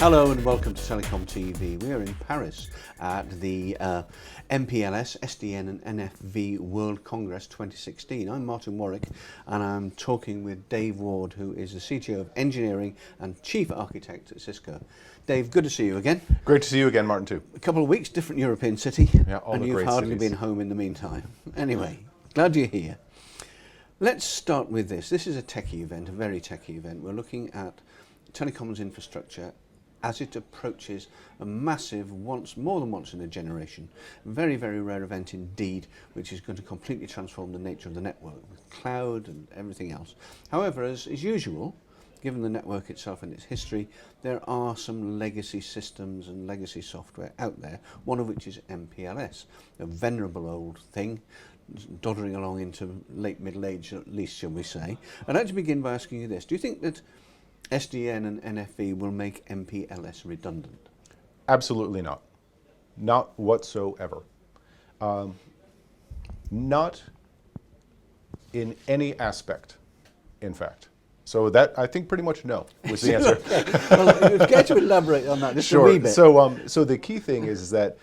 Hello and welcome to TelecomTV. We are in Paris at the MPLS, SDN and NFV World Congress 2016. I'm Martin Warwick and I'm talking with Dave Ward, who is the CTO of Engineering and Chief Architect at Cisco. Dave, good to see you again. Great to see you again, Martin, too. A couple of weeks, different European city, Yeah, all and the you've great hardly cities. been home in the meantime. Anyway, glad you're here. Let's start with this. This is a techie event, a very techie event. We're looking at telecoms infrastructure as it approaches a massive, more than once in a generation, very, very rare event indeed, which is going to completely transform the nature of the network with cloud and everything else. However, as is usual, given the network itself and its history, there are some legacy systems and legacy software out there, one of which is MPLS, a venerable old thing, doddering along into late middle age at least, shall we say. I'd like to begin by asking you this. Do you think that SDN and NFV will make MPLS redundant? Absolutely not. Not whatsoever. Not in any aspect, in fact. So that, I think, pretty much no was the answer. Well, care to elaborate on that just a wee bit? So the key thing is that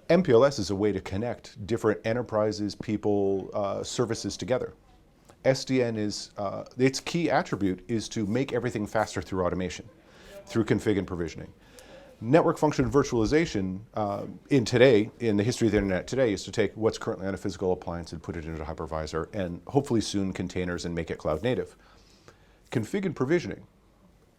MPLS is a way to connect different enterprises, people, services together. SDN is, its key attribute is to make everything faster through automation, through config and provisioning. Network function virtualization in the history of the internet today, is to take what's currently on a physical appliance and put it into a hypervisor and hopefully soon containers and make it cloud native. Config and provisioning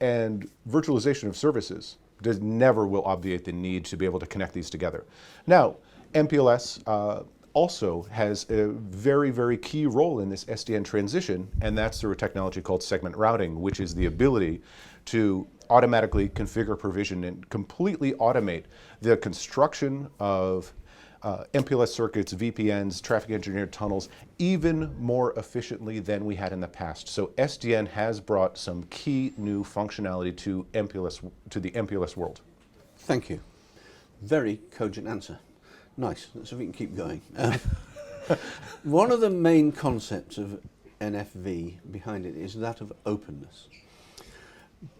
and virtualization of services never will obviate the need to be able to connect these together. Now, MPLS also has a very, very key role in this SDN transition, and that's through a technology called segment routing, which is the ability to automatically configure, provision, and completely automate the construction of MPLS circuits, VPNs, traffic engineered tunnels, even more efficiently than we had in the past. So SDN has brought some key new functionality to the MPLS world. Thank you. Very cogent answer. Nice. Let's see if we can keep going. One of the main concepts of NFV behind it is that of openness.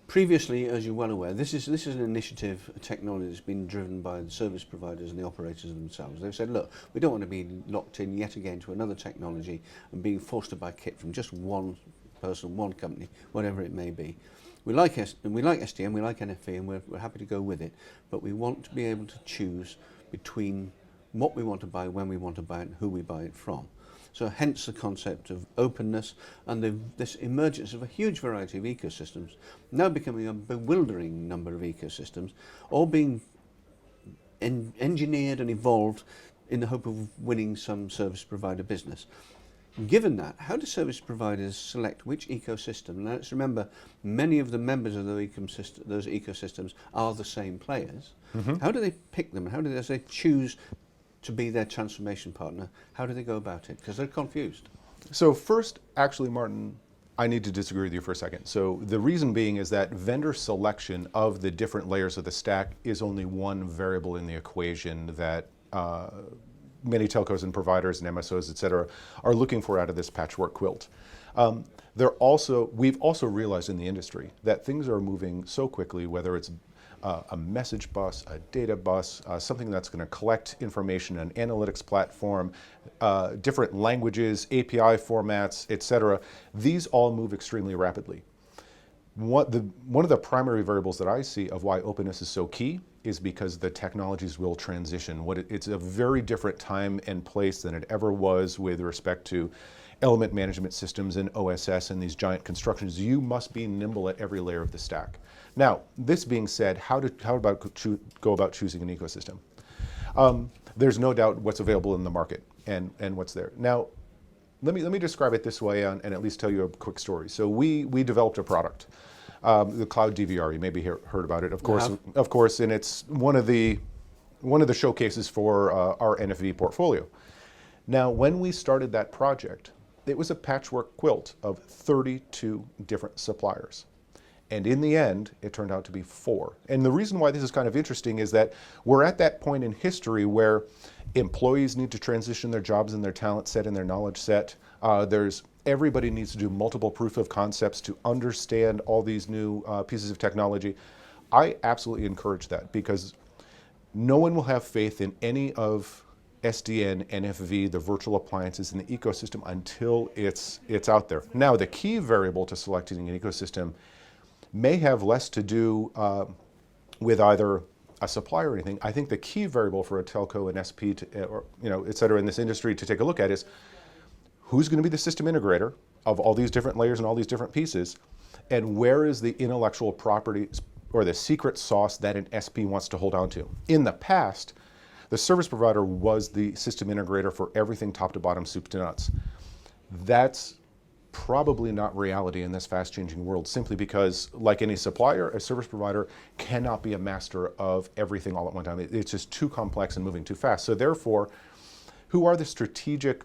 Previously, as you're well aware, this is an initiative, a technology that's been driven by the service providers and the operators themselves. They've said, look, we don't want to be locked in yet again to another technology and being forced to buy kit from just one person, one company, whatever it may be. We like SDN, we like NFV, and we're happy to go with it, but we want to be able to choose between what we want to buy, when we want to buy it, and who we buy it from. So hence the concept of openness and this emergence of a huge variety of ecosystems, now becoming a bewildering number of ecosystems, all being engineered and evolved in the hope of winning some service provider business. Given that, how do service providers select which ecosystem? Now let's remember, many of the members of those ecosystems are the same players. Mm-hmm. How do they pick them? How do they choose to be their transformation partner? How do they go about it? Because they're confused. So first, actually, Martin, I need to disagree with you for a second. So the reason being is that vendor selection of the different layers of the stack is only one variable in the equation that many telcos and providers and MSOs, et cetera, are looking for out of this patchwork quilt. We've also realized in the industry that things are moving so quickly, whether it's a message bus, a data bus, something that's going to collect information, an analytics platform, different languages, API formats, et cetera. These all move extremely rapidly. One of the primary variables that I see of why openness is so key is because the technologies will transition. It's a very different time and place than it ever was with respect to element management systems and OSS and these giant constructions. You must be nimble at every layer of the stack. Now, this being said, how about go about choosing an ecosystem? There's no doubt what's available in the market and what's there. Now, let me describe it this way and at least tell you a quick story. So we developed a product, the Cloud DVR. You maybe heard about it, of course, and it's one of the showcases for our NFV portfolio. Now, when we started that project, it was a patchwork quilt of 32 different suppliers. And in the end, it turned out to be 4. And the reason why this is kind of interesting is that we're at that point in history where employees need to transition their jobs and their talent set and their knowledge set. Everybody needs to do multiple proof of concepts to understand all these new pieces of technology. I absolutely encourage that, because no one will have faith in any of SDN, NFV, the virtual appliances in the ecosystem until it's out there. Now, the key variable to selecting an ecosystem may have less to do with either a supplier or anything. I think the key variable for a telco and SP, or et cetera, in this industry to take a look at is who's going to be the system integrator of all these different layers and all these different pieces, and where is the intellectual property or the secret sauce that an SP wants to hold on to. In the past, the service provider was the system integrator for everything top to bottom, soup to nuts. That's probably not reality in this fast-changing world, simply because, like any supplier, a service provider cannot be a master of everything all at one time. It's just too complex and moving too fast. So therefore, who are the strategic,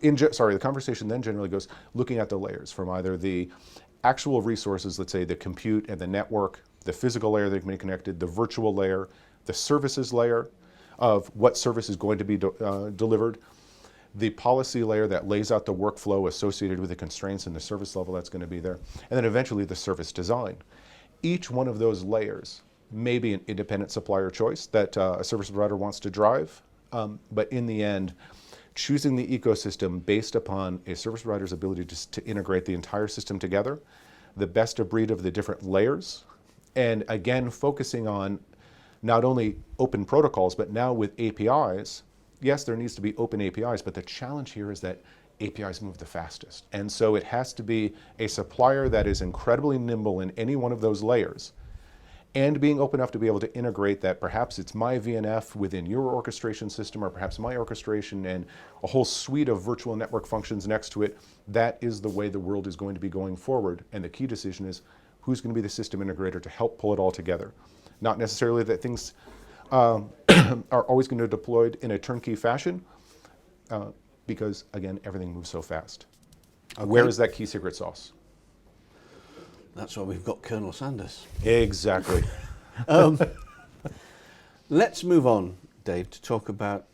the conversation then generally goes looking at the layers from either the actual resources, let's say the compute and the network, the physical layer that can be connected, the virtual layer, the services layer of what service is going to be delivered, the policy layer that lays out the workflow associated with the constraints and the service level that's going to be there, and then eventually the service design. Each one of those layers may be an independent supplier choice that a service provider wants to drive, but in the end, choosing the ecosystem based upon a service provider's ability to integrate the entire system together, the best of breed of the different layers, and again, focusing on not only open protocols, but now with APIs. Yes, there needs to be open APIs, but the challenge here is that APIs move the fastest. And so it has to be a supplier that is incredibly nimble in any one of those layers, and being open enough to be able to integrate that perhaps it's my VNF within your orchestration system, or perhaps my orchestration and a whole suite of virtual network functions next to it. That is the way the world is going to be going forward. And the key decision is who's going to be the system integrator to help pull it all together. Not necessarily that things are always going to be deployed in a turnkey fashion, because again, everything moves so fast. Okay. Where is that key secret sauce? That's why we've got Colonel Sanders. Exactly. Let's move on, Dave, to talk about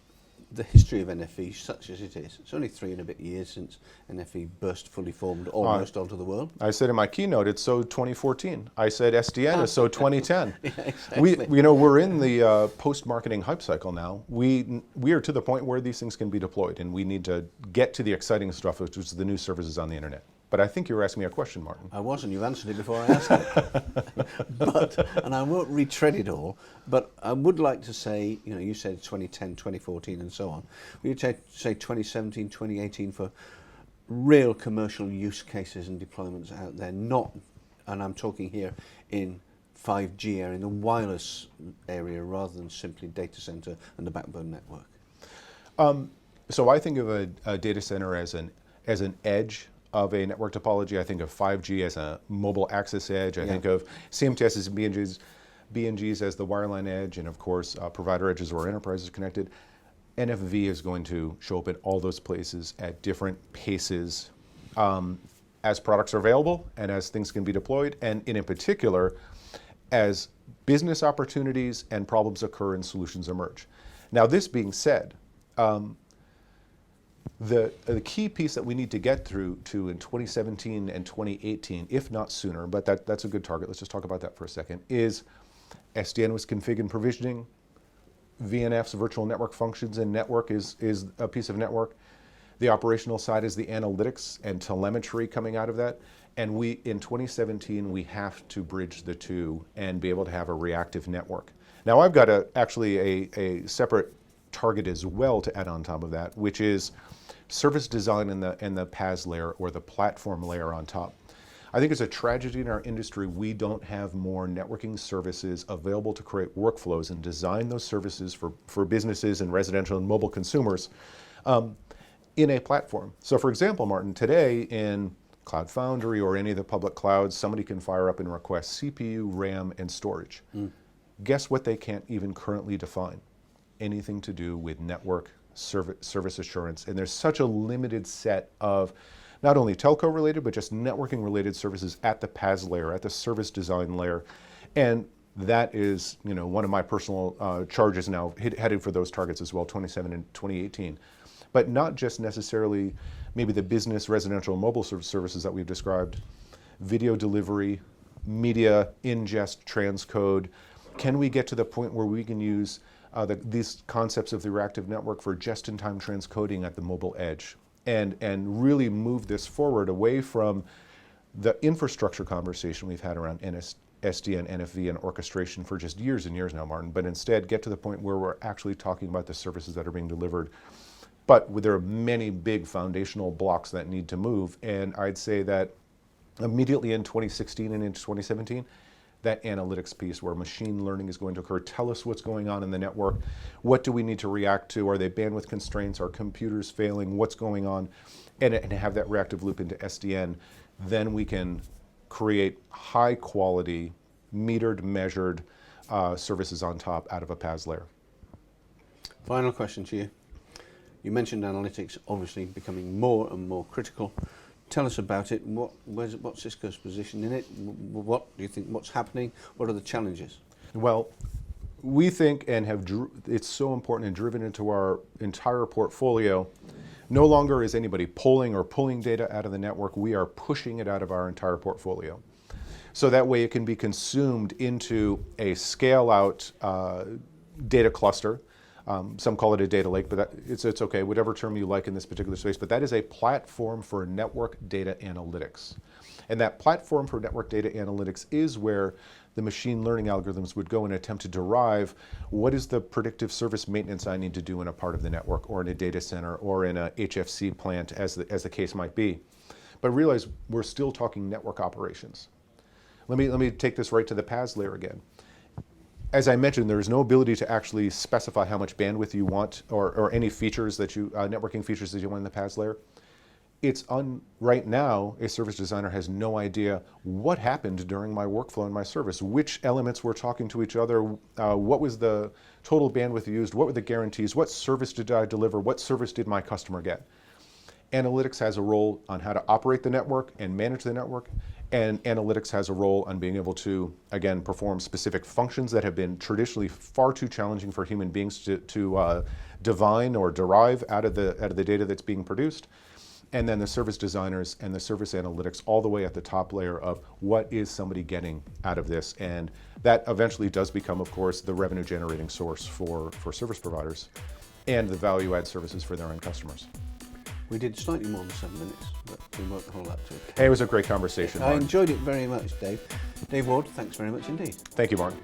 the history of NFV, such as it is. It's only 3 and a bit years since NFV burst fully formed almost onto the world. I said in my keynote, it's so 2014. I said SDN is so 2010. Yeah, exactly. We're in the post-marketing hype cycle now. We are to the point where these things can be deployed, and we need to get to the exciting stuff, which is the new services on the internet. But I think you were asking me a question, Martin. I was, and you answered it before I asked it. And I won't retread it all, but I would like to say, you said 2010, 2014 and so on. Would you say 2017, 2018 for real commercial use cases and deployments out there, not, and I'm talking here in 5G area, in the wireless area, rather than simply data center and the backbone network? So I think of a data center as an edge of a network topology. I think of 5G as a mobile access edge. I think of CMTS and BNGs as the wireline edge, and of course provider edges where enterprises are connected. NFV is going to show up in all those places at different paces as products are available and as things can be deployed, and in particular as business opportunities and problems occur and solutions emerge. Now, this being said, the key piece that we need to get through to in 2017 and 2018, if not sooner, but that's a good target, let's just talk about that for a second, is SDN with config and provisioning, VNF's virtual network functions, and network is a piece of network. The operational side is the analytics and telemetry coming out of that. And in 2017, we have to bridge the two and be able to have a reactive network. Now, I've got actually a separate target as well to add on top of that, which is service design in the PaaS layer, or the platform layer on top. I think it's a tragedy in our industry we don't have more networking services available to create workflows and design those services for businesses and residential and mobile consumers in a platform. So for example, Martin, today in Cloud Foundry or any of the public clouds, somebody can fire up and request CPU, RAM, and storage. Guess what they can't even currently define? Anything to do with network service assurance. And there's such a limited set of not only telco related, but just networking related services at the PaaS layer, at the service design layer. And that is, one of my personal charges now, headed for those targets as well, 2017 and 2018. But not just necessarily maybe the business, residential, mobile services that we've described, video delivery, media ingest transcode? Can we get to the point where we can use these concepts of the reactive network for just-in-time transcoding at the mobile edge, and really move this forward away from the infrastructure conversation we've had around SDN, NFV, and orchestration for just years and years now, Martin, but instead get to the point where we're actually talking about the services that are being delivered. But there are many big foundational blocks that need to move, and I'd say that immediately in 2016 and into 2017, that analytics piece where machine learning is going to occur. Tell us what's going on in the network. What do we need to react to? Are they bandwidth constraints? Are computers failing? What's going on? And have that reactive loop into SDN. Then we can create high quality, metered, measured services on top out of a PaaS layer. Final question to you. You mentioned analytics obviously becoming more and more critical. Tell us about it. What's Cisco's position in it? What do you think? What's happening? What are the challenges? Well, we think and it's so important and driven into our entire portfolio. No longer is anybody pulling data out of the network. We are pushing it out of our entire portfolio. So that way it can be consumed into a scale-out data cluster. Some call it a data lake, but it's okay, whatever term you like in this particular space. But that is a platform for network data analytics. And that platform for network data analytics is where the machine learning algorithms would go and attempt to derive what is the predictive service maintenance I need to do in a part of the network, or in a data center, or in a HFC plant, as the case might be. But realize we're still talking network operations. Let me take this right to the PaaS layer again. As I mentioned, there is no ability to actually specify how much bandwidth you want, or any features that networking features that you want in the PaaS layer. Right now, a service designer has no idea what happened during my workflow in my service, which elements were talking to each other, what was the total bandwidth used, what were the guarantees, what service did I deliver, what service did my customer get. Analytics has a role on how to operate the network and manage the network, and analytics has a role on being able to, again, perform specific functions that have been traditionally far too challenging for human beings to divine or derive out of the data that's being produced. And then the service designers and the service analytics all the way at the top layer of what is somebody getting out of this. And that eventually does become, of course, the revenue generating source for service providers and the value add services for their end customers. We did slightly more than 7 minutes, but we won't hold up to it. Hey, it was a great conversation, I Martin. enjoyed it very much, Dave. Dave Ward, thanks very much indeed. Thank you, Martin.